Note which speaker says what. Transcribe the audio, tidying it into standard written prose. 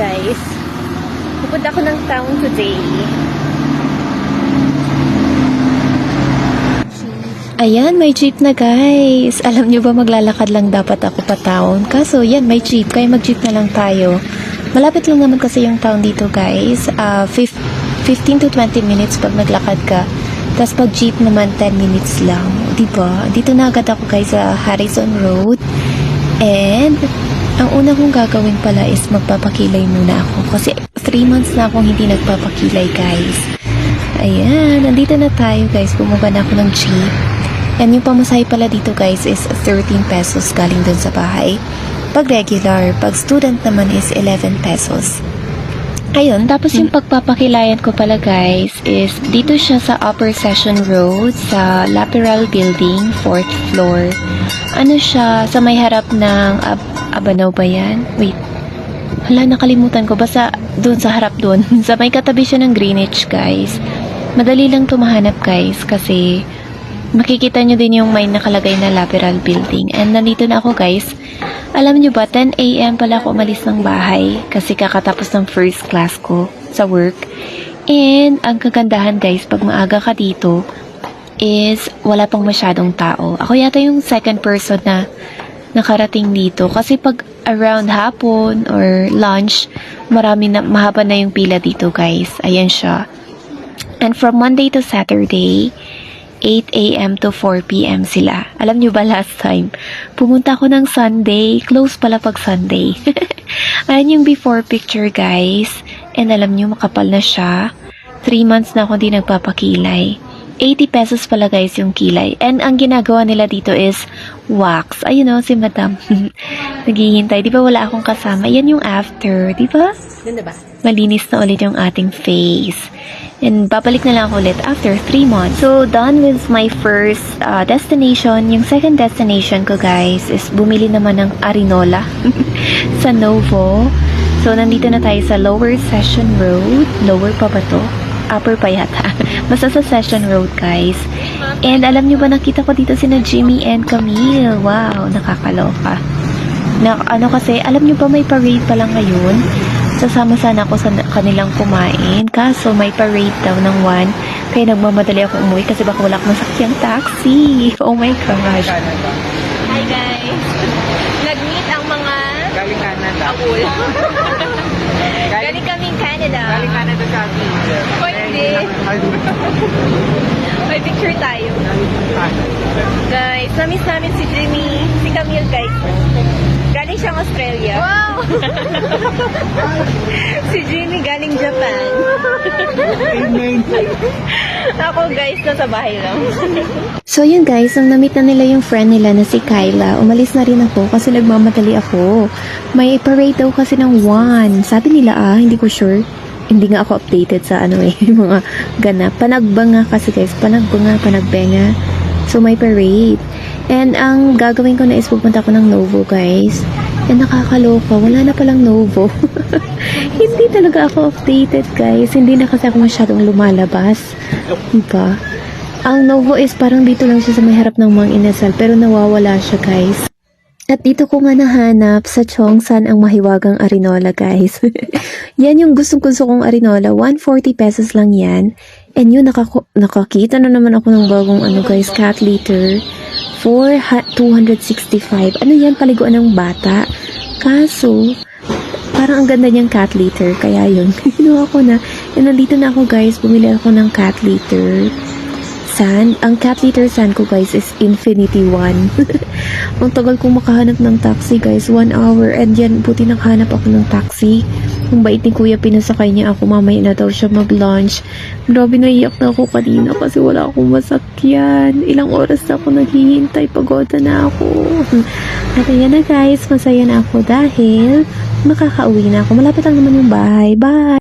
Speaker 1: guys. Pupunta ako ng town today. Ayan, may jeep na guys. Alam nyo ba maglalakad lang dapat ako pa town? Kaso yan, may jeep. Kaya mag-jeep na lang tayo. Malapit lang naman kasi yung town dito guys. 15 to 20 minutes pag naglakad ka. Tapos pag jeep naman 10 minutes lang. Diba? Dito na agad ako guys sa Harrison Road. And ang una kong gagawin pala is magpapakilay muna ako. Kasi 3 months na akong hindi nagpapakilay guys. Ayan, nandito na tayo guys. Bumaba na ako ng jeep. And yung pamasahe pala dito guys is 13 pesos galing dun sa bahay. Pag regular, pag student naman is 11 pesos. Ayun, tapos yung pagpapakilayan ko pala guys is dito siya sa Upper Session Road sa Laperal Building, 4th floor. Ano siya, sa may harap ng Abanaw ba yan? Wait. Hala, nakalimutan ko. Basta doon sa harap doon. Sa may katabi siya ng Greenwich guys. Madali lang tumahanap guys kasi makikita nyo din yung may nakalagay na Laperal Building. And nandito na ako guys. Alam nyo ba, 10 a.m. pala ako umalis ng bahay kasi kakatapos ng first class ko sa work. And ang kagandahan guys, pag maaga ka dito is wala pang masyadong tao. Ako yata yung second person na nakarating dito kasi pag around hapon or lunch, mahaba na yung pila dito guys. Ayan siya. And from Monday to Saturday, 8 a.m. to 4 p.m. sila. Alam nyo ba last time, pumunta ako ng Sunday, close pala pag Sunday. Ayan yung before picture guys. And alam nyo, makapal na siya. 3 months na ako di nagpapakilay. 80 pesos pala guys yung kilay. And ang ginagawa nila dito is wax. Ayun o, si madam. Naghihintay. Di ba wala akong kasama? Yan yung after. Di ba?
Speaker 2: Ganda ba?
Speaker 1: Malinis na ulit yung ating face. And babalik na lang ako ulit after 3 months. So, done with my first destination. Yung second destination ko, guys, is bumili naman ng Arinola sa Novo. So, nandito na tayo sa Lower Session Road. Lower pa ba to? Upper pa yata. Basta sa Session Road, guys. And alam nyo ba, nakita ko dito sina Jimmy and Camille. Wow, nakakaloka. Ano kasi, alam nyo ba may parade pa lang ngayon? Sasama sana ako sa kanilang kumain. Kaso may parade daw ng 1. Kaya nagmamadali ako umuwi kasi baka wala akong masakyang taxi. Oh my gosh. Hi guys. Nag-meet ang mga
Speaker 2: Galing Canada.
Speaker 1: Akul. Galing kaming Canada.
Speaker 2: Galing Canada sa akin.
Speaker 1: O hindi. May picture tayo. Guys, namiss namin si Jimmy. Si Camille guys. Galing siyang Australia. Wow! Si Jimmy galing Japan. Ako guys, nasa bahay lang. So yun guys, nang na-meet na nila yung friend nila na si Kyla, umalis na rin ako kasi nagmamadali ako. May parade daw kasi ng 1. Sabi nila hindi ko sure. Hindi nga ako updated sa mga ganap. Panagbanga kasi guys, panagbenga. So may parade. And ang gagawin ko na is pupunta ko ng Novo guys. And nakakaloka, wala na palang Novo. Hindi talaga ako updated guys. Hindi na kasi ako masyadong lumalabas. Diba? Ang Novo is parang dito lang siya sa may harap ng Mang Inasal. Pero nawawala siya guys. At dito ko nga nahanap sa Chongsan ang mahiwagang Arinola guys. Yan yung gustong-gusto kong Arinola. 140 pesos lang yan. And yun, nakakita na naman ako ng bagong guys, cat litter. For 265. Ano yan? Paliguan ng bata. Kaso, parang ang ganda niyang cat litter. Kaya yun, kinuha ko na. And nandito na ako guys. Bumili ako ng cat litter. Sand. Ang cat litter sand ko guys is Infinity 1. Ang tagal kong makahanap ng taxi guys. 1 hour. And yan, buti nakahanap ako ng taxi. Ang bait ni kuya, pinasakay niya ako. Mamaya na daw siya mag-lunch. Grabe, naiyak na ako kanina kasi wala akong masakyan. Ilang oras na ako naghihintay. Pagoda na ako. At ayan na guys, masaya na ako dahil makakauwi na ako. Malapit lang naman yung bahay. Bye!